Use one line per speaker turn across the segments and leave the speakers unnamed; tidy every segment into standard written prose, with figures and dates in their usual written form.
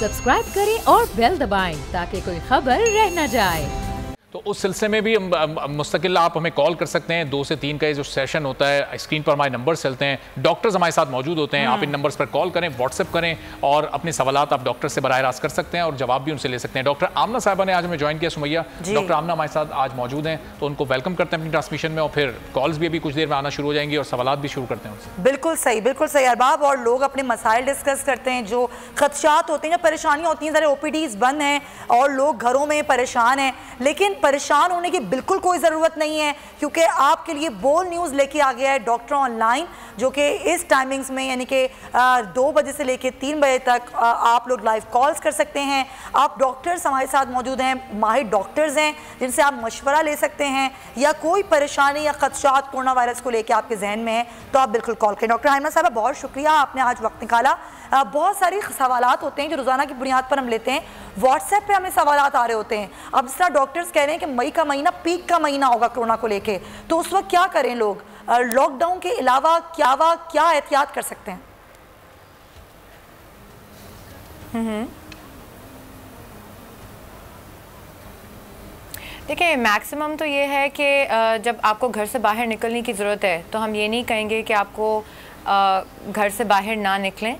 Subscribe करें और bell दबाएं ताकि कोई खबर रह न जाए।
तो उस सिलसिले में भी मुस्तकिल आप हमें कॉल कर सकते हैं। 2 से 3 का ये जो सेशन होता है, स्क्रीन पर हमारे नंबर्स चलते हैं, डॉक्टर्स हमारे साथ मौजूद होते हैं। आप इन नंबर्स पर कॉल करें, व्हाट्सएप करें और अपने सवालात आप डॉक्टर से बराह रास्त कर सकते हैं और जवाब भी उनसे ले सकते हैं। डॉक्टर आमना साहिबा ने आज हमें ज्वाइन किया, सुमैया डॉक्टर आमना हमारे साथ आज मौजूद हैं, तो उनको वेलकम करते हैं अपनी ट्रांसमिशन में और फिर कॉल्स भी अभी कुछ देर में आना शुरू हो जाएंगी और सवालात भी शुरू करते हैं उनसे।
बिल्कुल सही अरबाब। और लोग अपने मसाइल डिस्कस करते हैं, जो खदशात होते हैं, परेशानियाँ होती हैं। ज़रा OPDs बंद हैं और लोग घरों में परेशान हैं, लेकिन परेशान होने की बिल्कुल कोई ज़रूरत नहीं है, क्योंकि आपके लिए बोल न्यूज़ लेके आ गया है डॉक्टर ऑनलाइन, जो कि इस टाइमिंग्स में यानी कि 2 बजे से लेके 3 बजे तक आप लोग लाइव कॉल्स कर सकते हैं। आप डॉक्टर्स हमारे साथ मौजूद हैं, माहिर डॉक्टर्स हैं जिनसे आप मशवरा ले सकते हैं, या कोई परेशानी या खदशात कोरोना वायरस को लेकर आपके जहन में है तो आप बिल्कुल कॉल करें। डॉक्टर आयमना साहब, बहुत शुक्रिया, आपने आज वक्त निकाला। बहुत सारी सवालात होते हैं जो रोज़ाना की बुनियाद पर हम लेते हैं, व्हाट्सएप पे हमें सवालात आ रहे होते हैं। अब जिस तरह डॉक्टर्स कह रहे हैं कि मई का महीना पीक का महीना होगा कोरोना को लेके, तो उस वक्त क्या करें लोग? लॉकडाउन के अलावा क्या एहतियात कर सकते हैं?
देखिए, मैक्सिमम तो ये है कि जब आपको घर से बाहर निकलने की ज़रूरत है तो हम ये नहीं कहेंगे कि आपको घर से बाहर ना निकलें।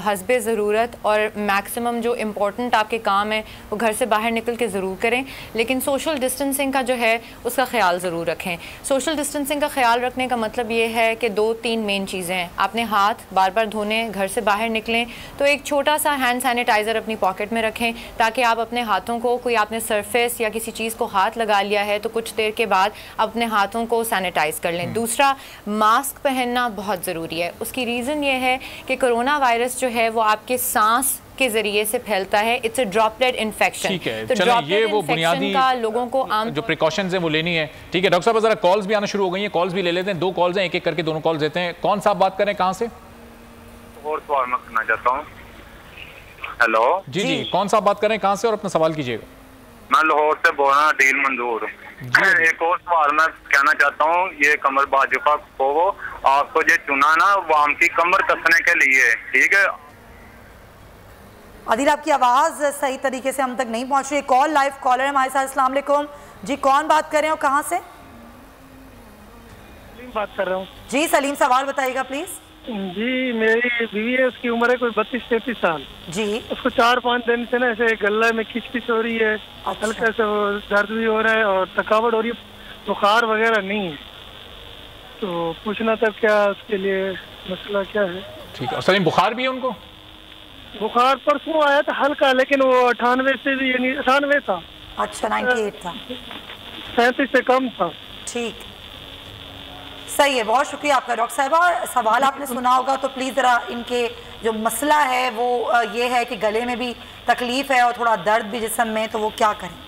हस्बे ज़रूरत और मैक्सिमम जो इम्पोर्टेंट आपके काम है वो घर से बाहर निकल के ज़रूर करें, लेकिन सोशल डिस्टेंसिंग का जो है उसका ख्याल ज़रूर रखें। सोशल डिस्टेंसिंग का ख्याल रखने का मतलब ये है कि 2-3 मेन चीज़ें हैं। आपने हाथ बार बार धोने, घर से बाहर निकलें तो एक छोटा सा हैंड सैनिटाइज़र अपनी पॉकेट में रखें, ताकि आप अपने हाथों को, कोई आपने सरफेस या किसी चीज़ को हाथ लगा लिया है तो कुछ देर के बाद अपने हाथों को सैनिटाइज़ कर लें। दूसरा, मास्क पहनना बहुत ज़रूरी है। उसकी रीज़न ये है कि कोरोना वायरस जो है वो आपके सांस के जरिए से फैलता है। It's a droplet infection.
ठीक है,
तो
चलें, ये वो बुनियादी
का लोगों को आम
जो प्रिकॉशंस हैं वो लेनी है। ठीक है डॉक्टर साहब, जरा कॉल्स भी आना शुरू हो गई हैं, कॉल्स भी ले लेते हैं। 2 कॉल्स हैं, एक-एक करके दोनों कॉल्स देते हैं। कौन सा आप बात करें, कहाँ से?
और सवाल मैं करना चाहता हूँ। हेलो
जी, कौन सा आप बात करें, कहाँ से, और अपना सवाल कीजिएगा।
मैं लाहौर से बोल रहा हूँ, डील मंजूर। एक और सवाल मैं कहना चाहता हूँ, ये कमर बाजू का वो आपको जो चुना ना वाम की कमर कसने के लिए, ठीक है?
आदिल, आपकी आवाज़ सही तरीके से हम तक नहीं पहुँच रही। कॉल लाइव कॉलर है हमारे साथ। अस्सलाम वालेकुम जी, कौन बात कर रहे हो, कहाँ से?
सलीम बात कर रहा हूँ
जी सलीम, सवाल बताइएगा प्लीज़।
जी, मेरी बीवी है, उसकी उम्र है कोई 32-33 साल
जी।
उसको 4-5 दिन से ना ऐसे गला में खिंच हो रही है।
अच्छा।
हल्का सा दर्द भी हो रहा है और थकावट हो रही है, बुखार वगैरह नहीं है। तो पूछना था क्या उसके लिए मसला क्या है? ठीक है।
और सलीम, बुखार भी है उनको?
बुखार परसों आया था हल्का, लेकिन वो 98 से भी, यानी 98 था।
अच्छा, 98 था।
37 से कम था।
ठीक, सही है, बहुत शुक्रिया आपका। डॉक्टर साहिबा, सवाल आपने सुना होगा, तो प्लीज़ ज़रा इनके जो मसला है वो ये है कि गले में भी तकलीफ़ है और थोड़ा दर्द भी जिस्म में, तो वो क्या करें?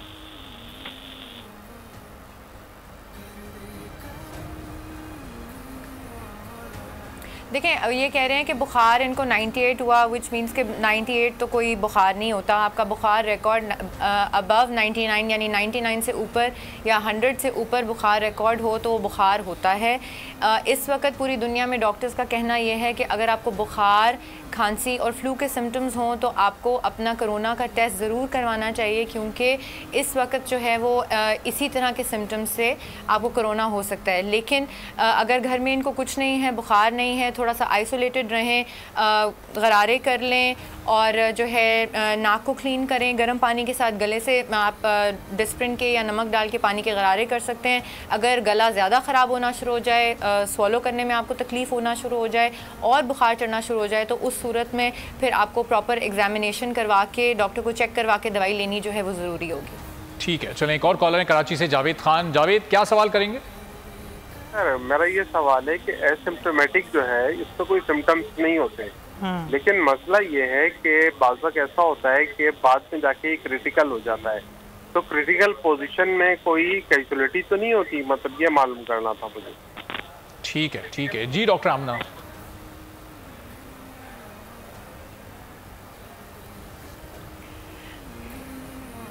देखें, ये कह रहे हैं कि बुखार इनको 98 हुआ, विच मींस कि 98 तो कोई बुखार नहीं होता। आपका बुखार रिकॉर्ड अबव 99 यानी 99 से ऊपर या 100 से ऊपर बुखार रिकॉर्ड हो तो वो बुखार होता है। इस वक्त पूरी दुनिया में डॉक्टर्स का कहना यह है कि अगर आपको बुखार, खांसी और फ्लू के सिम्टम्स हों तो आपको अपना कोरोना का टेस्ट ज़रूर करवाना चाहिए, क्योंकि इस वक्त जो है वो इसी तरह के सिम्टम्स से आपको कोरोना हो सकता है। लेकिन अगर घर में इनको कुछ नहीं है, बुखार नहीं है, थोड़ा सा आइसोलेटेड रहें, गरारे कर लें और जो है नाक को क्लीन करें गर्म पानी के साथ। गले से आप डिस्प्रिन के या नमक डाल के पानी के गरारे कर सकते हैं। अगर गला ज़्यादा ख़राब होना शुरू हो जाए, स्वॉलो करने में आपको तकलीफ़ होना शुरू हो जाए और बुखार चढ़ना शुरू हो जाए, तो उस सूरत में फिर आपको प्रॉपर एग्जामिनेशन करवा के, डॉक्टर को चेक करवा के दवाई लेनी जो है वो ज़रूरी होगी।
ठीक है, चलें, एक और कॉलर है कराची से, जावेद खान। जावेद, क्या सवाल करेंगे?
सर, मेरा ये सवाल है कि एसिम्प्टोमेटिक जो है इसको कोई सिम्टम्स नहीं होते, लेकिन मसला ये है कि बाज़ वक़्त ऐसा होता है कि बाद में जाके क्रिटिकल हो जाता है। तो क्रिटिकल पोजीशन में कोई कैजुअलिटी तो नहीं होती, मतलब ये मालूम करना था मुझे।
ठीक है जी डॉक्टर आमना।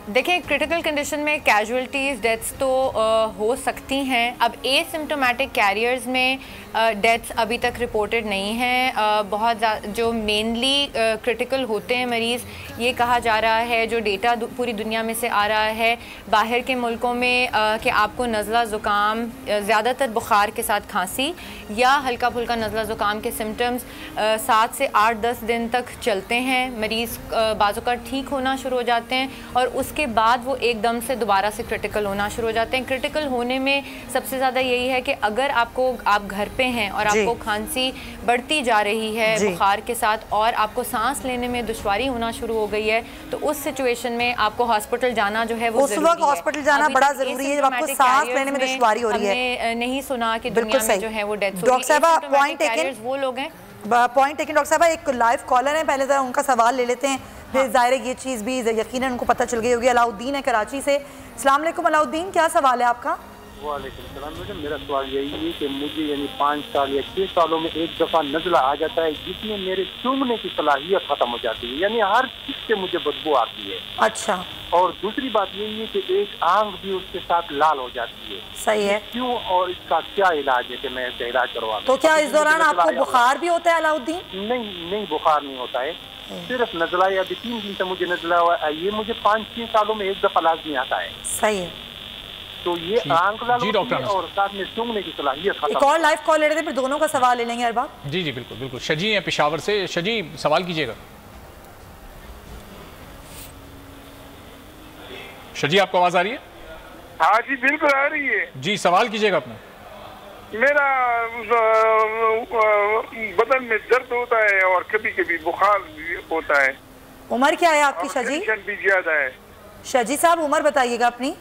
देखिए, क्रिटिकल कंडीशन में कैजुअलिटीज़, डेथ्स तो हो सकती हैं। अब एसिम्प्टोमेटिक कैरियर्स में डेथ्स अभी तक रिपोर्टेड नहीं हैं। बहुत जो मेनली क्रिटिकल होते हैं मरीज़, ये कहा जा रहा है, जो डेटा पूरी दुनिया में से आ रहा है बाहर के मुल्कों में, कि आपको नज़ला ज़ुकाम, ज़्यादातर बुखार के साथ खांसी या हल्का फुल्का नज़ला ज़ुकाम के सिम्टम्स 7 से 8-10 दिन तक चलते हैं। मरीज़ बाज़ों का ठीक होना शुरू हो जाते हैं और उसके बाद वो एकदम से दोबारा से क्रिटिकल होना शुरू हो जाते हैं। क्रिटिकल होने में सबसे ज़्यादा यही है कि अगर आप घर पे हैं और आपको खांसी बढ़ती जा रही है बुखार के साथ और आपको सांस लेने में दुश्वारी होना शुरू हो गई है, तो उस सिचुएशन में आपको हॉस्पिटल जाना जो है वो
उस वक्त हॉस्पिटल जाना बड़ा जरूरी है जब आपको सांस लेने में दुश्वारी हो रही है।
नहीं सुना कि दुनिया में जो है वो डेथ
डॉक्टर साहब पॉइंट टेकन,
वो लोग हैं
पॉइंट टेकन। डॉक्टर साहब एक लाइव कॉलर है, पहले जरा उनका सवाल ले लेते हैं, फिर ज़ाहिर ये चीज़ भी यकीनन उनको पता चल गई होगी। अलाउद्दीन है कराची से। अस्सलाम वालेकुम अलाउद्दीन, क्या सवाल है आपका?
वालेकुम सलाम मैडम, मेरा सवाल यही है कि मुझे यानी 5 साल या 6 सालों में एक दफ़ा नज़ला आ जाता है जिसमें मेरे सूंघने की सलाहियत ख़त्म हो जाती है, यानी हर चीज़ से मुझे बदबू आती है।
अच्छा।
और दूसरी बात यही है कि एक आंख भी उसके साथ लाल हो जाती है।
सही है।
क्यों और इसका क्या इलाज है कि मैं इसका इलाज करवा?
तो क्या इस दौरान आपको बुखार भी होता है अलाउद्दीन?
नहीं, बुखार नहीं होता है, सिर्फ नज़ला। या 3 दिन से मुझे नज़ला हुआ है, ये मुझे 5-6 सालों में एक दफ़ा लाजमी आता है।
सही है।
तो ये आंख लाल और साथ में सूंघने की सलाहियत खत्म।
एक और लाइव कॉल ले रहे थे, फिर दोनों का सवाल ले लेंगे अरबाब।
जी जी बिल्कुल बिल्कुल। शजी है पेशावर से। शजी सवाल कीजिएगा। शजी आपको आवाज आ रही है?
हाँ जी बिल्कुल आ रही है
जी, सवाल कीजिएगा अपना।
मेरा बदन में दर्द होता है और कभी कभी बुखार होता है।
उम्र क्या है आपकी शजी?
टेंशन भी ज्यादा है।
शजी साहब उम्र बताइएगा अपनी।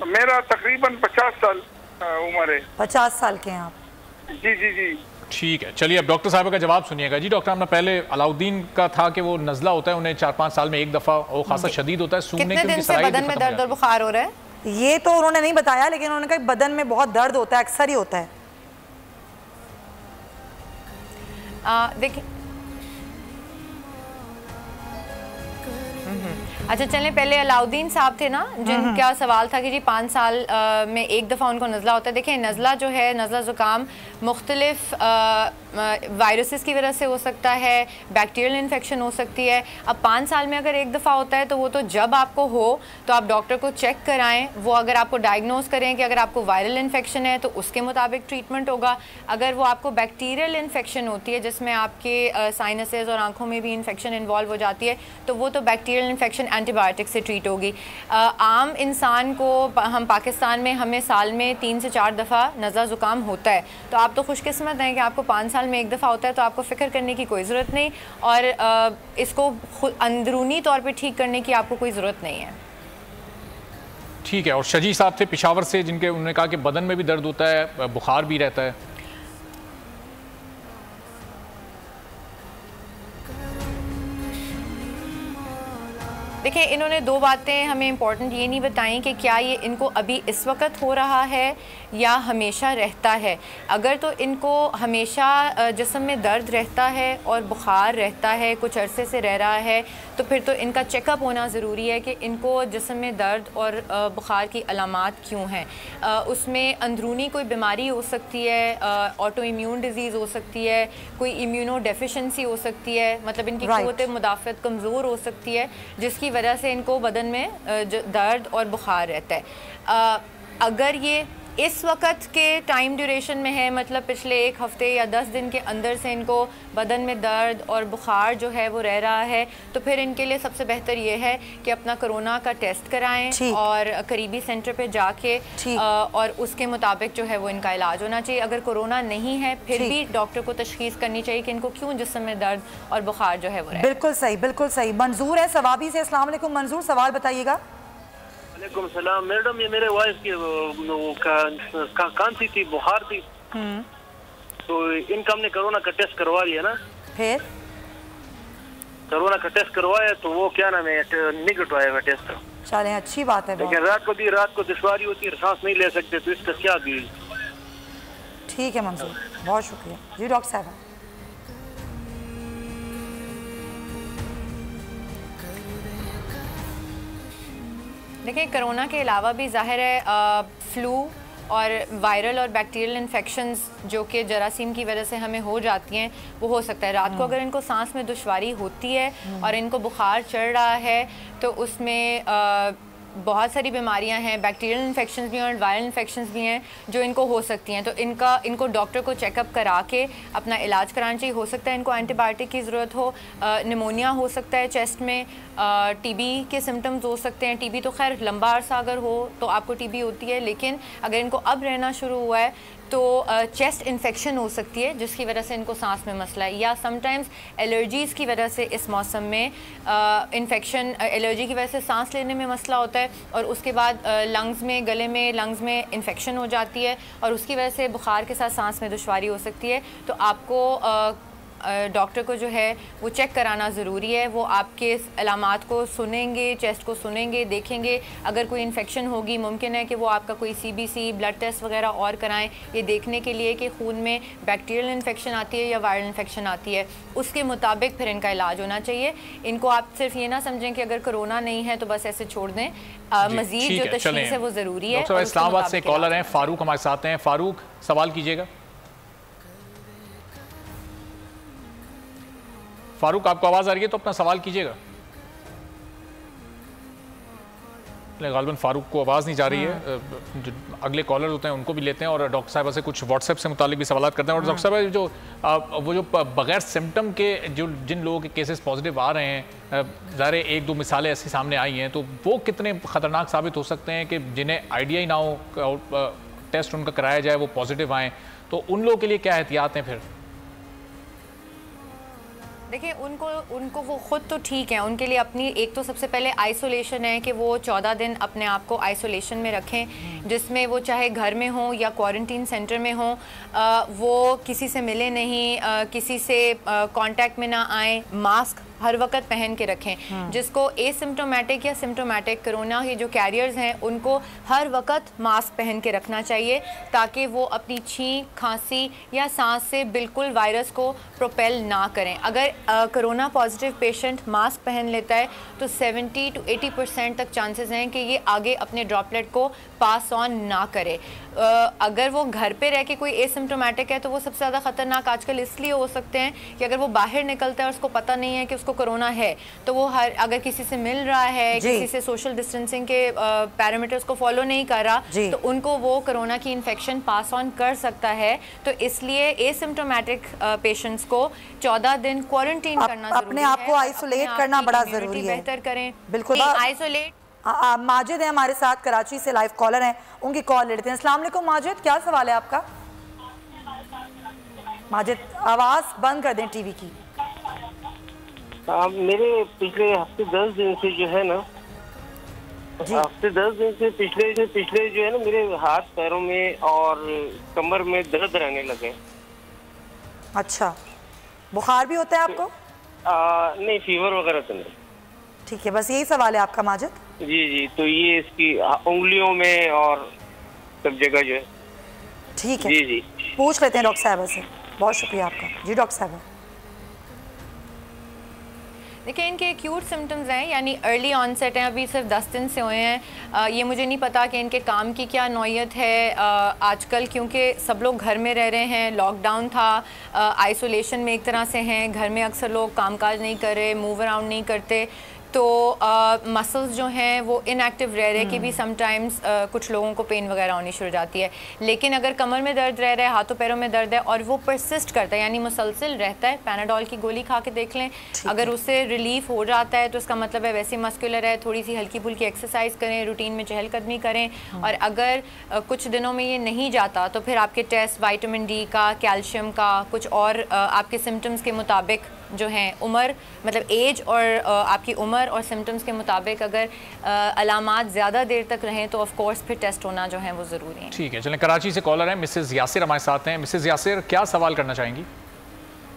मेरा तकरीबन 50 साल उम्र है।
50 साल के हैं आप?
जी जी जी।
ठीक है, चलिए अब डॉक्टर साहब का जवाब सुनिएगा। जी डॉक्टर, हमने पहले अलाउद्दीन का था कि वो नज़ला होता है उन्हें 4-5 साल में एक दफ़ा, वो खासा शदीद होता है, सूंघने की उनकी सलाहियत
बदन में दर्द और बुखार हो रहा है।
ये तो उन्होंने नहीं बताया, लेकिन उन्होंने कहा बदन में बहुत दर्द होता है, अक्सर ही होता है।
देखिए, अच्छा चलें, पहले अलाउद्दीन साहब थे ना जिनका सवाल था कि जी 5 साल में एक दफ़ा उनको नज़ला होता है। देखिए, नज़ला जो है, नज़ला ज़ुकाम मुख्तलिफ वायरसेस की वजह से हो सकता है, बैक्टीरियल इन्फेक्शन हो सकती है। अब 5 साल में अगर एक दफ़ा होता है तो वो तो जब आपको हो तो आप डॉक्टर को चेक कराएं। वो अगर आपको डायग्नोज करें कि अगर आपको वायरल इन्फेक्शन है तो उसके मुताबिक ट्रीटमेंट होगा। अगर वो आपको बैक्टीरियल इन्फेक्शन होती है जिसमें आपके साइनसेस और आँखों में भी इन्फेक्शन इन्वॉल्व हो जाती है, तो वो तो बैक्टीरियल इन्फेक्शन एंटीबायोटिक से ट्रीट होगी। आम इंसान को, हम पाकिस्तान में, हमें साल में 3 से 4 दफ़ा नज़ला ज़ुकाम होता है। तो आप तो खुशकिस्मत हैं कि आपको 5 साल में एक दफ़ा होता है, तो आपको फ़िक्र करने की कोई ज़रूरत नहीं और इसको अंदरूनी तौर पे ठीक करने की आपको कोई ज़रूरत नहीं है।
ठीक है। और शजी साहब थे पेशावर से, जिनके उन्होंने कहा कि बदन में भी दर्द होता है, बुखार भी रहता है।
देखिए, इन्होंने 2 बातें हमें इम्पॉर्टेंट ये नहीं बताई कि क्या ये इनको अभी इस वक्त हो रहा है या हमेशा रहता है। अगर तो इनको हमेशा जिस्म में दर्द रहता है और बुखार रहता है, कुछ अरसे से रह रहा है, तो फिर तो इनका चेकअप होना ज़रूरी है कि इनको जिस्म में दर्द और बुखार की अलामात क्यों हैं। उसमें अंदरूनी कोई बीमारी हो सकती है, ऑटो इम्यून डिजीज़ हो सकती है, कोई इम्यूनो डेफिशिएंसी हो सकती है, मतलब इनकी क़ुव्वत मुदाफ़त कमज़ोर हो सकती है, जिसकी वजह से इनको बदन में दर्द और बुखार रहता है। अगर ये इस वक्त के टाइम ड्यूरेशन में है, मतलब पिछले 1 हफ़्ते या 10 दिन के अंदर से इनको बदन में दर्द और बुखार जो है वो रह रहा है, तो फिर इनके लिए सबसे बेहतर ये है कि अपना कोरोना का टेस्ट कराएं और करीबी सेंटर पे जाके और उसके मुताबिक जो है वो इनका इलाज होना चाहिए। अगर कोरोना नहीं है फिर भी डॉक्टर को तशख़ीस करनी चाहिए कि इनको क्यों जिस्म में दर्द और बुखार जो है वो रहे।
बिल्कुल सही, बिल्कुल सही। मंजूर है सवाबी से। अस्सलाम वालेकुम मंजूर, सवाल बताइएगा।
वालेकुम सलाम मैडम, ये मेरे वाइफ की खांसी थी, बुखार थी, तो इनका हमने कोरोना का टेस्ट करवा लिया ना।
फिर
कोरोना का टेस्ट करवाया तो वो क्या नाम है, निगेटिव आया हुआ टेस्ट।
चलें, अच्छी बात है।
लेकिन रात को दुश्वारी होती है, सांस नहीं ले सकते, तो इसका क्या भी।
ठीक है मंजूर, बहुत शुक्रिया जी। डॉक्टर साहब,
देखिए, कोरोना के अलावा भी ज़ाहिर है फ्लू और वायरल और बैक्टीरियल इन्फेक्शंस जो कि जरासीम की वजह से हमें हो जाती हैं, वो हो सकता है। रात को अगर इनको सांस में दुश्वारी होती है और इनको बुखार चढ़ रहा है तो उसमें बहुत सारी बीमारियां हैं, बैक्टीरियल इन्फेक्शंस भी हैं और वायरल इन्फेक्शंस भी हैं जो इनको हो सकती हैं। तो इनको डॉक्टर को चेकअप करा के अपना इलाज कराना चाहिए। हो सकता है इनको एंटीबायोटिक की ज़रूरत हो, निमोनिया हो सकता है चेस्ट में, टीबी के सिम्टम्स हो सकते हैं। टीबी तो खैर लंबा अरसा अगर हो तो आपको टीबी होती है, लेकिन अगर इनको अब रहना शुरू हुआ है तो चेस्ट इन्फेक्शन हो सकती है जिसकी वजह से इनको सांस में मसला है, या समटाइम्स एलर्जीज़ की वजह से इस मौसम में इन्फेक्शन, एलर्जी की वजह से सांस लेने में मसला होता है और उसके बाद लंग्स में, गले में, लंग्स में इन्फेक्शन हो जाती है और उसकी वजह से बुखार के साथ सांस में दुश्वारी हो सकती है। तो आपको डॉक्टर को जो है वो चेक कराना ज़रूरी है। वो आपके अलामात को सुनेंगे, चेस्ट को सुनेंगे, देखेंगे। अगर कोई इन्फेक्शन होगी मुमकिन है कि वो आपका कोई CBC ब्लड टेस्ट वगैरह और कराएं, ये देखने के लिए कि खून में बैक्टीरियल इन्फेक्शन आती है या वायरल इन्फेक्शन आती है। उसके मुताबिक फिर इनका इलाज होना चाहिए। इनको आप सिर्फ ये ना समझें कि अगर कोरोना नहीं है तो बस ऐसे छोड़ दें। मज़ीद जो तशख़ीस है वो ज़रूरी है।
इस्लामाबाद से कॉलर हैं फ़ारूक हमारे साथ हैं। फ़ारूक, सवाल कीजिएगा। फारूक, आपको आवाज़ आ रही है तो अपना सवाल कीजिएगा। गालिबन फारूक को आवाज़ नहीं जा रही है। जो अगले कॉलर होते हैं उनको भी लेते हैं और डॉक्टर साहब से कुछ व्हाट्सएप से मुतालिक भी सवाल करते हैं। और डॉक्टर साहब जो वो जो बगैर सिम्टम के जो जिन लोगों के केसेस पॉजिटिव आ रहे हैं, ज़ाहिर एक दो मिसालें ऐसी सामने आई हैं, तो वो कितने ख़तरनाक साबित हो सकते हैं कि जिन्हें आइडिया ही ना हो, टेस्ट उनका कराया जाए, वो पॉजिटिव आएँ, तो उन लोगों के लिए क्या एहतियात हैं फिर?
देखिए, उनको वो ख़ुद तो ठीक है, उनके लिए अपनी एक तो सबसे पहले आइसोलेशन है कि वो 14 दिन अपने आप को आइसोलेशन में रखें, जिसमें वो चाहे घर में हो या क्वारंटीन सेंटर में हो, वो किसी से मिले नहीं, किसी से कांटेक्ट में ना आए, मास्क हर वक्त पहन के रखें। जिसको एसिम्प्टोमेटिक या सिम्प्टोमेटिक कोरोना के जो कैरियर्स हैं उनको हर वक्त मास्क पहन के रखना चाहिए ताकि वो अपनी छींक, खांसी या सांस से बिल्कुल वायरस को प्रोपेल ना करें। अगर कोरोना पॉजिटिव पेशेंट मास्क पहन लेता है तो 70 to 80% तक चांसेस हैं कि ये आगे अपने ड्रॉपलेट को पास ऑन ना करे। अगर वो घर पे रह के कोई एसिम्प्टोमेटिक है तो वो सबसे ज़्यादा ख़तरनाक आजकल इसलिए हो सकते हैं कि अगर वो बाहर निकलता है और उसको पता नहीं है कि उसको कोरोना है, तो वो अगर किसी से मिल रहा है, किसी से सोशल डिस्टेंसिंग के पैरामीटर्स को फॉलो नहीं कर रहा, तो उनको वो कोरोना की इन्फेक्शन पास ऑन कर सकता है। तो इसलिए एसिम्प्टोमेटिक पेशेंट्स को 14 दिन क्वारंटीन करना जरूरी है,
अपने आप को आइसोलेट करना बड़ा जरूरी है।
बेहतर करें,
बिल्कुल
आइसोलेट।
माजिद है हमारे साथ, कराची से लाइव कॉलर हैं, उनकी कॉल लेते हैं। अस्सलाम वालेकुम माजिद, क्या सवाल है आपका? माजिद, आवाज़ बंद कर दें टीवी की।
मेरे पिछले हफ्ते 10 दिन से जो है ना, हफ्ते 10 दिन से पिछले जो है ना, मेरे हाथ पैरों में और कमर में दर्द रहने लगे।
अच्छा, बुखार भी होता है आपको?
नहीं, फीवर वगैरह तो नहीं।
ठीक है, बस यही सवाल है आपका माजिद?
जी, तो ये इसकी उंगलियों में और सब जगह जो है।
ठीक है, जी पूछ लेते हैं डॉक्टर साहब से। बहुत शुक्रिया आपका। जी डॉक्टर साहब।
देखिए, इनके एक्यूट सिम्टम्स हैं, यानी अर्ली ऑनसेट हैं, अभी सिर्फ 10 दिन से हुए हैं। ये मुझे नहीं पता कि इनके काम की क्या नौयत है आजकल, क्योंकि सब लोग घर में रह रहे हैं, लॉकडाउन था, आइसोलेशन में एक तरह से हैं, घर में अक्सर लोग कामकाज नहीं कर रहे, मूव अराउंड नहीं करते, तो मसल्स जो हैं वो इनएक्टिव रह रहे कि भी समटाइम्स कुछ लोगों को पेन वगैरह होनी शुरू हो जाती है। लेकिन अगर कमर में दर्द रह रहा है, हाथों पैरों में दर्द है और वो परसिस्ट करता है, यानी मुसलसल रहता है, पैनाडोल की गोली खा के देख लें, अगर उससे रिलीफ हो जाता है तो इसका मतलब है वैसे मस्कुलर है, थोड़ी सी हल्की फुल्की एक्सरसाइज करें, रूटीन में चहलकदमी करें। और अगर कुछ दिनों में ये नहीं जाता तो फिर आपके टेस्ट विटामिन डी का, कैल्शियम का, कुछ और आपके सिम्टम्स के मुताबिक जो हैं, उम्र मतलब एज और आपकी उम्र और सिम्टम्स के मुताबिक अगर अलामात ज़्यादा देर तक रहें तो ऑफ कोर्स फिर टेस्ट होना जो है वो ज़रूरी है।
ठीक है, चलें, कराची से कॉलर हैं मिसेस यासिर हमारे साथ हैं। मिसेस यासिर, क्या सवाल करना चाहेंगी?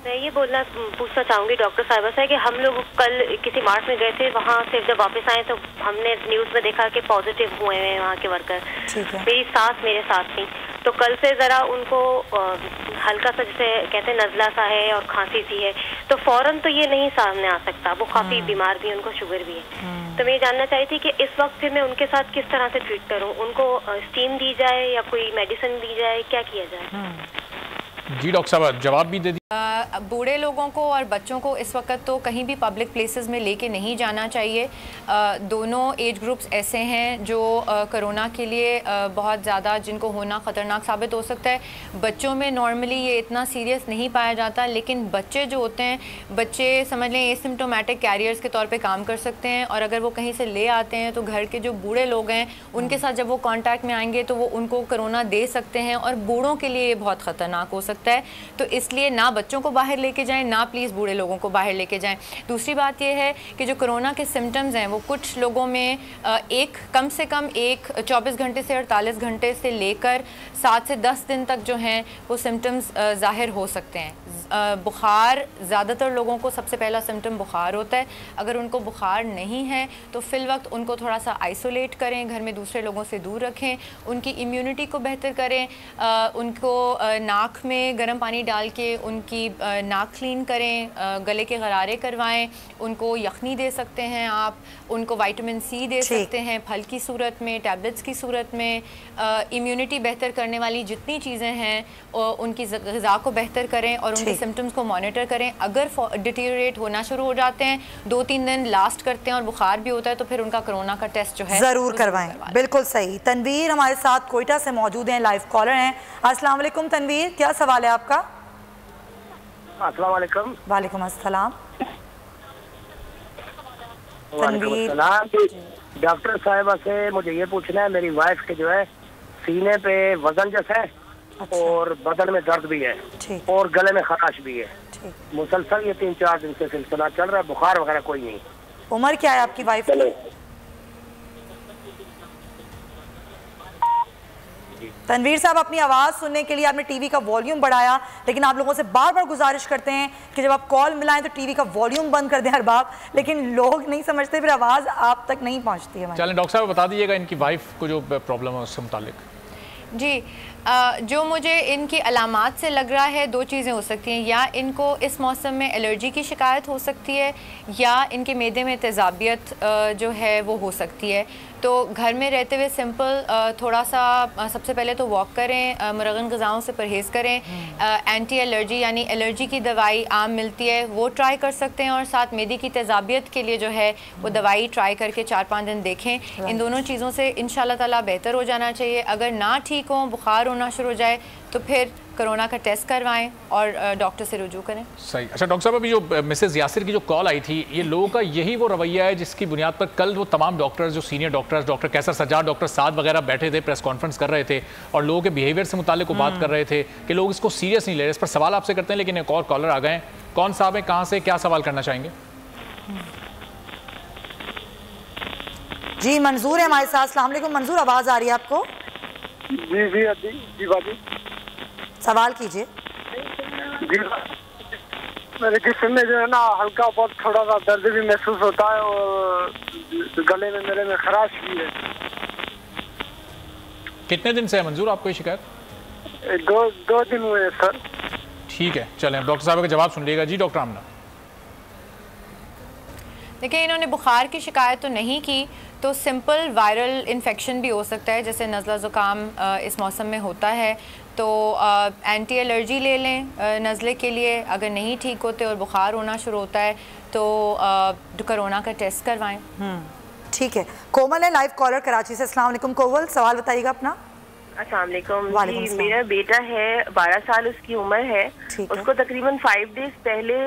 मैं ये पूछना चाहूँगी डॉक्टर साहिबा से कि हम लोग कल किसी मार्ट में गए थे, वहाँ से जब वापस आए तो हमने न्यूज़ में देखा कि पॉजिटिव हुए हैं वहाँ के वर्कर। मेरी सास मेरे साथ थी, तो कल से ज़रा उनको हल्का सा जैसे कहते हैं नज़ला सा है और खांसी सी है, तो तो फौरन तो ये नहीं सामने आ सकता, वो काफी बीमार भी है, उनको शुगर भी है। तो मैं जानना चाहती थी कि इस वक्त फिर मैं उनके साथ किस तरह से ट्रीट करूं, उनको स्टीम दी जाए या कोई मेडिसिन दी जाए, क्या किया जाए?
जी डॉक्टर साहब जवाब भी दे दी।
बूढ़े लोगों को और बच्चों को इस वक्त तो कहीं भी पब्लिक प्लेसेस में लेके नहीं जाना चाहिए। दोनों एज ग्रुप्स ऐसे हैं जो कोरोना के लिए बहुत ज़्यादा जिनको होना ख़तरनाक साबित हो सकता है। बच्चों में नॉर्मली ये इतना सीरियस नहीं पाया जाता, लेकिन बच्चे जो होते हैं, बच्चे समझ लें एसिम्प्टोमेटिक कैरियर्स के तौर पे काम कर सकते हैं, और अगर वो कहीं से ले आते हैं तो घर के जो बूढ़े लोग हैं उनके साथ जब वो कांटेक्ट में आएंगे तो वो उनको कोरोना दे सकते हैं, और बूढ़ों के लिए ये बहुत ख़तरनाक हो सकता है। तो इसलिए ना बच्चों को बाहर लेके जाएं, ना प्लीज़ बूढ़े लोगों को बाहर लेके जाएं। दूसरी बात यह है कि जो कोरोना के सिम्टम्स हैं वो कुछ लोगों में कम से कम 24 घंटे से 48 घंटे से लेकर 7 से 10 दिन तक जो हैं वो सिम्टम्स ज़ाहिर हो सकते हैं। बुखार ज़्यादातर लोगों को सबसे पहला सिम्टम बुखार होता है। अगर उनको बुखार नहीं है तो फिल वक्त उनको थोड़ा सा आइसोलेट करें, घर में दूसरे लोगों से दूर रखें, उनकी इम्यूनिटी को बेहतर करें, उनको नाक में गर्म पानी डाल के उनकी नाक क्लीन करें, गले के गरारे करवाएं, उनको यखनी दे सकते हैं आप, उनको विटामिन सी दे सकते हैं फल की सूरत में, टैबलेट्स की सूरत में। इम्यूनिटी बेहतर करने वाली जितनी चीज़ें हैं उनकी ग़िज़ा को बेहतर करें और उनके सिम्टम्स को मॉनिटर करें। अगर डिटीरियोरेट होना शुरू हो जाते हैं, 2-3 दिन लास्ट करते हैं और बुखार भी होता है, तो फिर उनका कोरोना का टेस्ट जो है
ज़रूर करवाएं। बिल्कुल सही। तनवीर हमारे साथ कोयटा से मौजूद हैं, लाइव कॉलर हैं। अस्सलाम वालेकुम तनवीर, क्या सवाल है आपका?
अस्सलाम वालेकुम।
वालेकुम अस्सलाम।
तनवीर, डॉक्टर साहिबा से मुझे ये पूछना है, मेरी वाइफ के जो है सीने पे वजन जैसा है और बदन में दर्द भी है और गले में खराश भी है। मुसलसल ये 3-4 दिन से सिलसिला चल रहा है, बुखार वगैरह कोई नहीं।
उम्र क्या है आपकी वाइफ की? तनवीर साहब, अपनी आवाज़ सुनने के लिए आपने टीवी का वॉल्यूम बढ़ाया, लेकिन आप लोगों से बार बार गुजारिश करते हैं कि जब आप कॉल मिलाएं तो टीवी का वॉल्यूम बंद कर दें हर बार, लेकिन लोग नहीं समझते, फिर आवाज़ आप तक नहीं पहुंचती है।
चलें डॉक्टर साहब बता दीजिएगा इनकी वाइफ को जो प्रॉब्लम है उससे मुतालिक।
जी, जो मुझे इनकी अलामात से लग रहा है 2 चीज़ें हो सकती हैं, या इनको इस मौसम में एलर्जी की शिकायत हो सकती है, या इनके मैदे में तेज़ाबियत जो है वो हो सकती है। तो घर में रहते हुए सिंपल थोड़ा सा सबसे पहले तो वॉक करें, मुरगन ग़िज़ाओं से परहेज़ करें, एंटी एलर्जी यानी एलर्जी की दवाई आम मिलती है वो ट्राई कर सकते हैं, और साथ मैदे की तेज़ाबियत के लिए जो है वो दवाई ट्राई करके 4-5 दिन देखें। इन दोनों चीज़ों से इंशाल्लाह ताला बेहतर हो जाना चाहिए। अगर ना ठीक हो, बुखार होना शुरू हो जाए, तो फिर कोरोना का टेस्ट करवाएं और डॉक्टर से रुजू करें।
सही। अच्छा डॉक्टर साहब, अभी जो मिसेस यासिर की जो कॉल आई थी, ये लोगों का यही वो रवैया है जिसकी बुनियाद पर कल वो तमाम डॉक्टर्स, जो सीनियर डॉक्टर्स, डॉक्टर कैसर सज्जाद, डॉक्टर साद वगैरह बैठे थे, प्रेस कॉन्फ्रेंस कर रहे थे और लोगों के बिहेवियर से मुतालिक वो बात कर रहे थे कि लोग इसको सीरियस नहीं ले रहे। इस पर सवाल आपसे करते हैं, लेकिन एक और कॉलर आ गए। कौन साहब है, कहाँ से, क्या सवाल करना चाहेंगे?
जी मंजूर है हमारे साथ। अस्सलाम वालेकुम मंजूर, आवाज़ आ रही है आपको?
जी जी अदी जी बाजी, सवाल
कीजिए।
जी मेरे जिस्म में जो है ना हल्का बहुत थोड़ा सा दर्द भी महसूस होता है और गले में मेरे में खराश भी है।
कितने दिन से है मंजूर आपको ये शिकायत?
दो दिन हुए सर।
ठीक है, चलें डॉक्टर साहब का जवाब सुन लीजिएगा। जी डॉक्टर आमना।
देखिए, इन्होंने बुखार की शिकायत तो नहीं की, तो सिंपल वायरल इन्फेक्शन भी हो सकता है, जैसे नज़ला ज़ुकाम इस मौसम में होता है, तो एंटी एलर्जी ले लें नज़ले के लिए। अगर नहीं ठीक होते और बुखार होना शुरू होता है तो कोरोना का टेस्ट करवाएं।
ठीक है। कोमल है लाइव कॉलर कराची से। अस्सलाम वालेकुम कोमल, सवाल बताइएगा अपना।
अस्सलाम वालेकुम जी, मेरा बेटा है 12 साल उसकी उम्र है, उसको तकरीबन 5 डेज पहले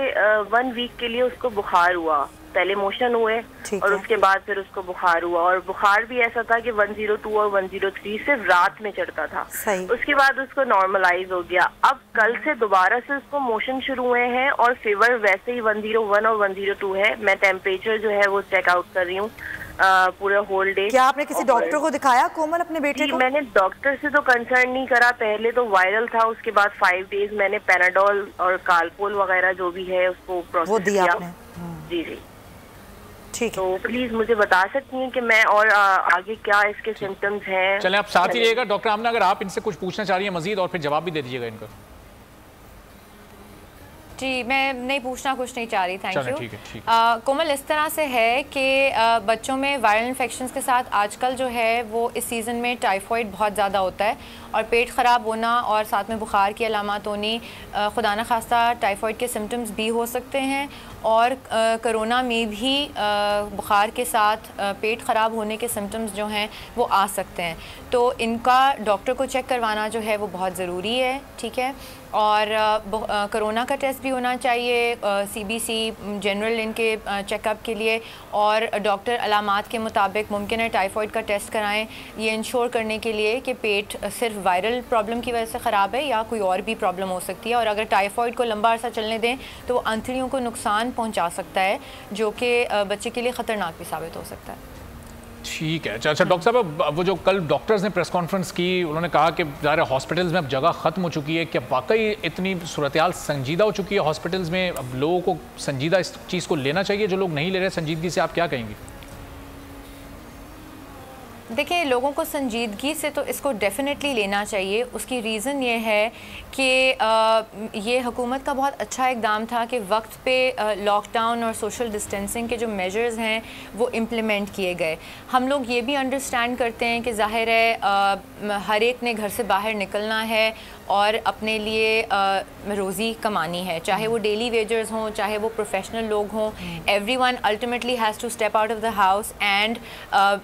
1 वीक के लिए उसको बुखार हुआ। पहले मोशन हुए और उसके बाद फिर उसको बुखार हुआ, और बुखार भी ऐसा था कि 102 और 103 सिर्फ रात में चढ़ता था। उसके बाद उसको नॉर्मलाइज हो गया। अब कल से दोबारा से उसको मोशन शुरू हुए हैं और फीवर वैसे ही 101 और 102 है। मैं टेम्परेचर जो है वो चेक आउट कर रही हूँ पूरा होल डे।
क्या आपने किसी डॉक्टर को दिखाया कोमल अपने बेटे को?
मैंने डॉक्टर से तो कंसर्न नहीं करा, पहले तो वायरल था, उसके बाद 5 डेज मैंने पैनाडोल और कालपोल वगैरह जो भी है उसको प्रोसेस किया। जी जी
ठीक है।
तो प्लीज मुझे बता सकती हैं कि मैं और आगे क्या इसके सिम्टम्स हैं?
चलें आप साथ ही रहिएगा। डॉक्टर आमना, अगर आप इनसे कुछ पूछना चाह रही हैं मजीद और फिर जवाब भी दे दीजिएगा इनका।
जी, मैं नहीं पूछना कुछ नहीं चाह रही, थैंक यू।
ठीक है।
कोमल, इस तरह से है कि बच्चों में वायरल इन्फेक्शंस के साथ आजकल जो है वो इस सीज़न में टाइफॉइड बहुत ज़्यादा होता है और पेट ख़राब होना और साथ में बुखार की अलामत होनी, खुदा न खास्ता टाइफॉइड के सिम्टम्स भी हो सकते हैं और कोरोना में भी बुखार के साथ पेट ख़राब होने के सिम्टम्स जो हैं वो आ सकते हैं। तो इनका डॉक्टर को चेक करवाना जो है वो बहुत ज़रूरी है, ठीक है। और कोरोना का टेस्ट भी होना चाहिए, CBC जनरल इनके चेकअप के लिए, और डॉक्टर अलामात के मुताबिक मुमकिन है टाइफॉइड का टेस्ट कराएं, ये इंश्योर करने के लिए कि पेट सिर्फ वायरल प्रॉब्लम की वजह से ख़राब है या कोई और भी प्रॉब्लम हो सकती है। और अगर टाइफॉइड को लंबा अरसा चलने दें तो वो आंतड़ियों को नुकसान पहुँचा सकता है, जो कि बच्चे के लिए ख़तरनाक भी साबित हो सकता है।
ठीक है। अच्छा डॉक्टर साहब, वो जो कल डॉक्टर्स ने प्रेस कॉन्फ्रेंस की, उन्होंने कहा कि ज़ाहिर हॉस्पिटल्स में अब जगह ख़त्म हो चुकी है। क्या वाकई इतनी सूरत हाल संजीदा हो चुकी है हॉस्पिटल्स में? अब लोगों को संजीदा इस चीज़ को लेना चाहिए, जो लोग नहीं ले रहे संजीदगी से, आप क्या कहेंगे?
देखिए, लोगों को संजीदगी से तो इसको डेफिनेटली लेना चाहिए। उसकी रीज़न ये है कि ये हुकूमत का बहुत अच्छा इक़दाम था कि वक्त पे लॉकडाउन और सोशल डिस्टेंसिंग के जो मेजर्स हैं वो इम्प्लीमेंट किए गए। हम लोग ये भी अंडरस्टैंड करते हैं कि ज़ाहिर है हर एक ने घर से बाहर निकलना है और अपने लिए रोज़ी कमानी है, चाहे वो डेली वेजर्स हों, चाहे वो प्रोफेशनल लोग हों। Everyone ultimately has to step out of the house and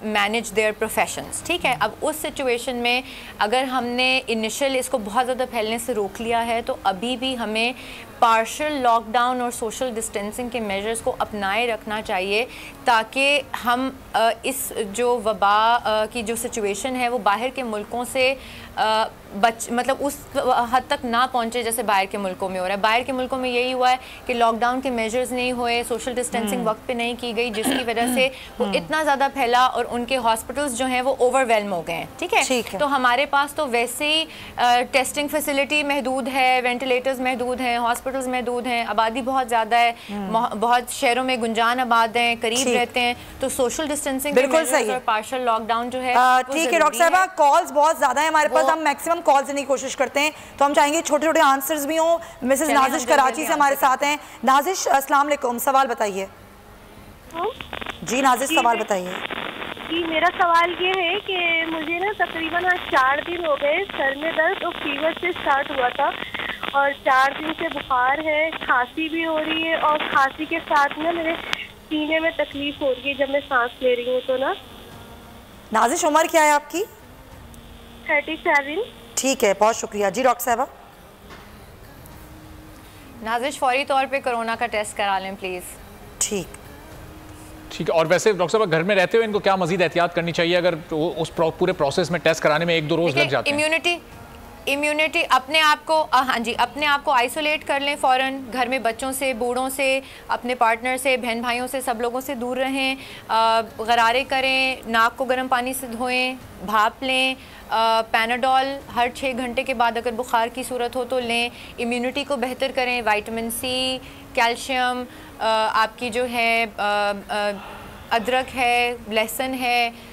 manage their professions, ठीक है। अब उस सिचुएशन में अगर हमने इनिशियल इसको बहुत ज़्यादा फैलने से रोक लिया है तो अभी भी हमें पार्शियल लॉकडाउन और सोशल डिस्टेंसिंग के मेजर्स को अपनाए रखना चाहिए, ताकि हम इस जो वबा की जो सिचुएशन है वो बाहर के मुल्कों से मतलब उस हद तक ना पहुंचे जैसे बाहर के मुल्कों में हो रहा है। बाहर के मुल्कों में यही हुआ है कि लॉकडाउन के मेजर्स नहीं हुए, सोशल डिस्टेंसिंग वक्त पे नहीं की गई, जिसकी वजह से वो इतना ज़्यादा फैला और उनके हॉस्पिटल्स जो हैं वो ओवरवेलम हो गए हैं, ठीक है। तो हमारे पास तो वैसे ही टेस्टिंग फैसिलिटी महदूद है, वेंटिलेटर्स महदूद हैं, हॉस्पिटल्स महदूद हैं, आबादी बहुत ज़्यादा है, बहुत शहरों में गुंजान आबाद हैं, करीब रहते हैं, तो सोशल डिस्टेंसिंग
बिल्कुल सही है।
पार्शियल लॉकडाउन जो है
ठीक है। डॉक्टर साहब, कॉल्स बहुत ज़्यादा है हमारे पास, हम मैक्सिमम कॉल देने की कोशिश करते हैं, तो हम चाहेंगे छोटे छोटे आंसर्स भी हों। मिसेस नाजिश कराची से हमारे साथ हैं। नाजिश, अस्सलाम वालेकुम, सवाल बताइए। जी नाजिश, सवाल बताइए।
जी, मेरा सवाल ये है कि मुझे ना तकरीबन 4 दिन हो गए सर में दर्द और फीवर से स्टार्ट हुआ था और 4 दिन से बुखार है, खांसी भी हो रही है और खांसी के साथ ना मेरे सीने में तकलीफ हो रही है जब मैं सांस ले रही हूँ तो ना।
नाजिश, उम्र क्या है आपकी?
37।
ठीक है, बहुत शुक्रिया। जी डॉक्टर साहबा।
नाजिश, फौरी तौर पे कोरोना का टेस्ट करा लें प्लीज़।
ठीक
है। और वैसे डॉक्टर साहब, घर में रहते हुए इनको क्या मजीद एहतियात करनी चाहिए अगर उस पूरे प्रोसेस में टेस्ट कराने में 1-2 रोज लग जाते हैं?
इम्यूनिटी अपने आप को, हाँ जी, अपने आप को आइसोलेट कर लें फ़ौरन। घर में बच्चों से, बूढ़ों से, अपने पार्टनर से, बहन भाइयों से, सब लोगों से दूर रहें। गरारे करें, नाक को गर्म पानी से धोएं, भाप लें। पैनाडोल हर 6 घंटे के बाद अगर बुखार की सूरत हो तो लें। इम्यूनिटी को बेहतर करें, विटामिन सी, कैल्शियम, आपकी जो है अदरक है, लहसुन है,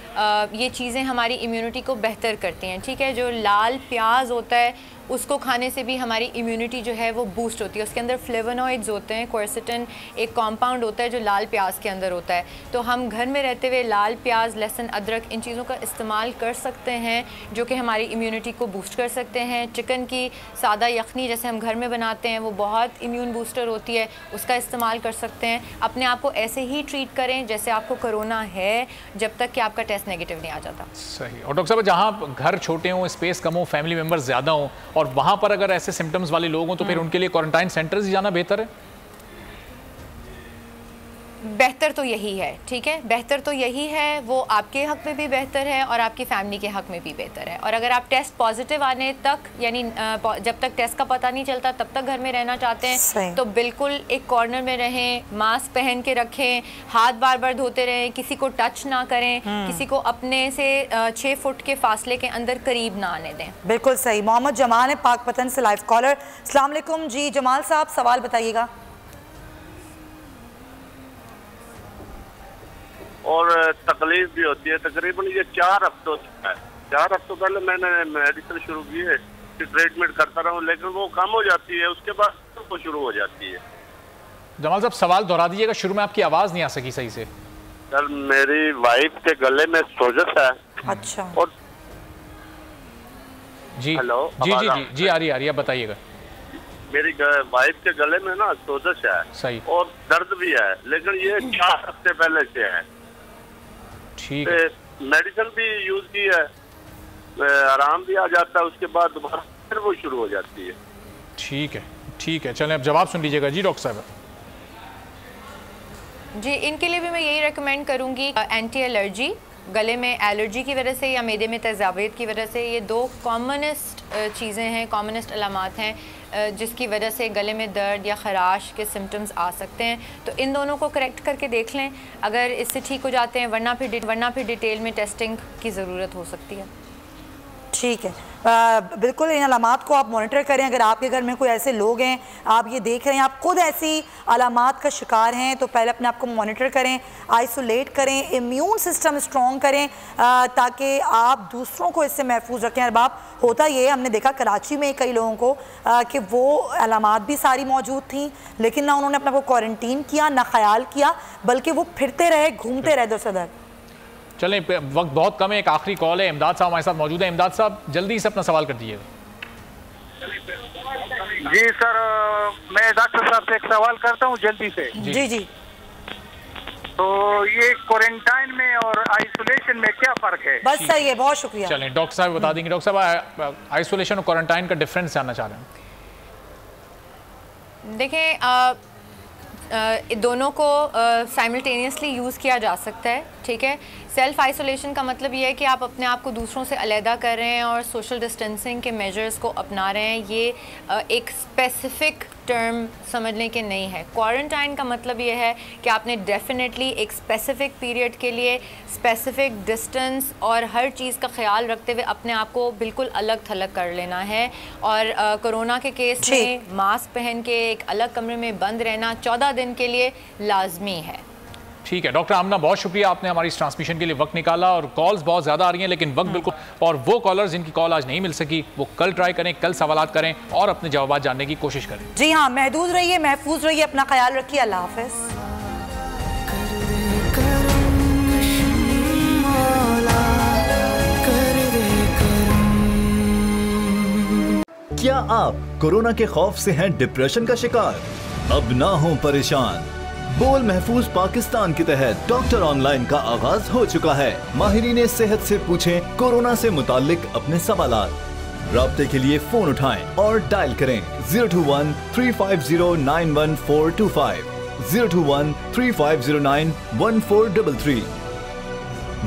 ये चीज़ें हमारी इम्यूनिटी को बेहतर करती हैं, ठीक है। जो लाल प्याज होता है उसको खाने से भी हमारी इम्यूनिटी जो है वो बूस्ट होती है। उसके अंदर फ्लेवोनॉइड्स होते हैं, क्वर्सेटिन एक कंपाउंड होता है जो लाल प्याज के अंदर होता है। तो हम घर में रहते हुए लाल प्याज, लहसुन, अदरक, इन चीज़ों का इस्तेमाल कर सकते हैं जो कि हमारी इम्यूनिटी को बूस्ट कर सकते हैं। चिकन की सादा यखनी जैसे हम घर में बनाते हैं वो बहुत इम्यून बूस्टर होती है, उसका इस्तेमाल कर सकते हैं। अपने आप को ऐसे ही ट्रीट करें जैसे आपको कोरोना है, जब तक कि आपका टेस्ट नेगेटिव नहीं आ जाता।
सही। और डॉक्टर साहब, जहाँ घर छोटे हों, स्पेस कम हो, फैमिली मेम्बर्स ज़्यादा हों और वहाँ पर अगर ऐसे सिम्टम्स वाले लोग हों तो फिर उनके लिए क्वारंटाइन सेंटर्स ही जाना बेहतर है?
बेहतर तो यही है, ठीक है, बेहतर तो यही है। वो आपके हक में भी बेहतर है और आपकी फैमिली के हक में भी बेहतर है। और अगर आप टेस्ट पॉजिटिव आने तक, यानी जब तक टेस्ट का पता नहीं चलता तब तक घर में रहना चाहते हैं तो बिल्कुल एक कॉर्नर में रहें, मास्क पहन के रखें, हाथ बार बार धोते रहें, किसी को टच ना करें, किसी को अपने से 6 फुट के फासले के अंदर करीब ना आने दें।
बिल्कुल सही। मोहम्मद जमाल है पाकपतन से लाइव कॉलर। अस्सलाम वालेकुम। जी जमाल साहब, सवाल बताइएगा।
और तकलीफ भी होती है। तकरीबन ये 4 हफ्तों से है। 4 हफ्तों पहले मैंने मेडिसिन शुरू की है, ट्रीटमेंट करता रहा हूँ, लेकिन वो कम हो जाती है। उसके बाद
वो शुरू हो जाती है।
जमाल साहब सवाल दोहरा दीजिएगा, शुरू में आपकी आवाज नहीं आ सकी सही से।
सर मेरी वाइफ के गले में सोजस है।
अच्छा।
और
जी
हेलो
जी जी जी जी आ रही है, बताइएगा।
मेरी वाइफ के गले में ना सोजस है।
सही।
और दर्द भी है, लेकिन ये 4 हफ्ते पहले से है।
ठीक है।
मेडिसिन भी यूज की है, आराम भी आ जाता है, उसके बाद दोबारा फिर वो शुरू हो जाती है।
ठीक है ठीक है, चलें अब जवाब सुन लीजिएगा जी डॉक्टर साहब।
जी इनके लिए भी मैं यही रेकमेंड करूँगी, एंटी एलर्जी, गले में एलर्जी की वजह से या मैदे में तेज़ाबियत की वजह से, ये 2 कॉमनेस्ट चीज़ें हैं, कॉमनेस्ट अलामात हैं जिसकी वजह से गले में दर्द या खराश के सिम्टम्स आ सकते हैं। तो इन दोनों को करेक्ट करके देख लें, अगर इससे ठीक हो जाते हैं, वरना फिर डिटेल में टेस्टिंग की ज़रूरत हो सकती है।
ठीक है, बिल्कुल इन अलामात को आप मॉनिटर करें। अगर आपके घर में कोई ऐसे लोग हैं, आप ये देख रहे हैं आप खुद ऐसी अलामात का शिकार हैं, तो पहले अपने आप को मॉनिटर करें, आइसोलेट करें, इम्यून सिस्टम स्ट्रॉन्ग करें ताकि आप दूसरों को इससे महफूज रखें। अरबाब होता ये हमने देखा कराची में कई लोगों को कि वो अलामात भी सारी मौजूद थी, लेकिन ना उन्होंने अपने को क्वारंटीन किया, ना ख्याल किया, बल्कि वो फिरते रहे, घूमते रहे दर सदर।
चलें वक्त बहुत कम है, एक आखिरी कॉल है, इमदाद साहब हमारे साथ मौजूद है। इमदाद साहब जल्दी से अपना सवाल कर दीजिएगा।
जी सर, मैं डॉक्टर साहब से एक सवाल करता हूँ जल्दी से।
जी जी।
तो ये क्वारंटाइन में और आइसोलेशन में क्या फर्क है?
बस सही है, बहुत शुक्रिया।
चलें डॉक्टर साहब बता देंगे। डॉक्टर साहब आइसोलेशन और क्वारंटाइन का डिफरेंस जानना चाह रहे हैं।
देखें दोनों को साइमल्टेनियसली यूज़ किया जा सकता है, ठीक है। सेल्फ़ आइसोलेशन का मतलब ये है कि आप अपने आप को दूसरों से अलहदा कर रहे हैं और सोशल डिस्टेंसिंग के मेजर्स को अपना रहे हैं। ये एक स्पेसिफ़िक टर्म समझने के नहीं है। क्वारंटाइन का मतलब ये है कि आपने डेफिनेटली एक स्पेसिफ़िक पीरियड के लिए स्पेसिफ़िक डिस्टेंस और हर चीज़ का ख्याल रखते हुए अपने आप को बिल्कुल अलग थलग कर लेना है। और कोरोना के केस में मास्क पहन के एक अलग कमरे में बंद रहना 14 दिन के लिए लाजमी है।
ठीक है डॉक्टर आमना, बहुत शुक्रिया, आपने हमारी इस ट्रांसमिशन के लिए वक्त निकाला। और कॉल्स बहुत ज़्यादा आ रही हैं लेकिन वक्त बिल्कुल, और वो कॉलर्स जिनकी कॉल आज नहीं मिल सकी वो कल ट्राई करें, कल सवालात करें और अपने जवाब जानने की कोशिश करें।
जी हाँ, महदूद रहिए, महफूज रहिए, अपना ख्याल रखिए। अल्लाह हाफ़िज़।
क्या आप कोरोना के खौफ से हैं डिप्रेशन का शिकार? अब ना हो परेशान। बोल महफूज पाकिस्तान के तहत डॉक्टर ऑनलाइन का आगाज हो चुका है। माहिरीन सेहत से पूछें कोरोना से मुताल्लिक अपने सवालात। राब्ते के लिए फोन उठाएं और डायल करें 021-350-91425, 021-3509-1433।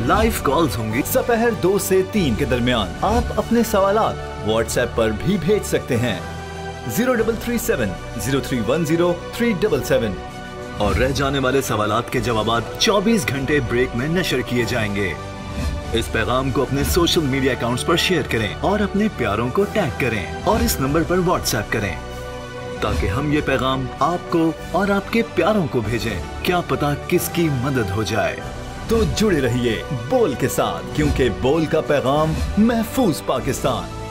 लाइव कॉल्स होंगी दोपहर 2 से 3 के दरमियान। आप अपने सवालात व्हाट्सएप पर भी भेज सकते हैं 0337-0310-377 और रह जाने वाले सवालात के जवाबात 24 घंटे ब्रेक में नशर किए जाएंगे। इस पैगाम को अपने सोशल मीडिया अकाउंट्स पर शेयर करें और अपने प्यारों को टैग करें और इस नंबर पर व्हाट्सएप करें ताकि हम ये पैगाम आपको और आपके प्यारों को भेजें। क्या पता किसकी मदद हो जाए। तो जुड़े रहिए बोल के साथ, क्योंकि बोल का पैगाम महफूज पाकिस्तान।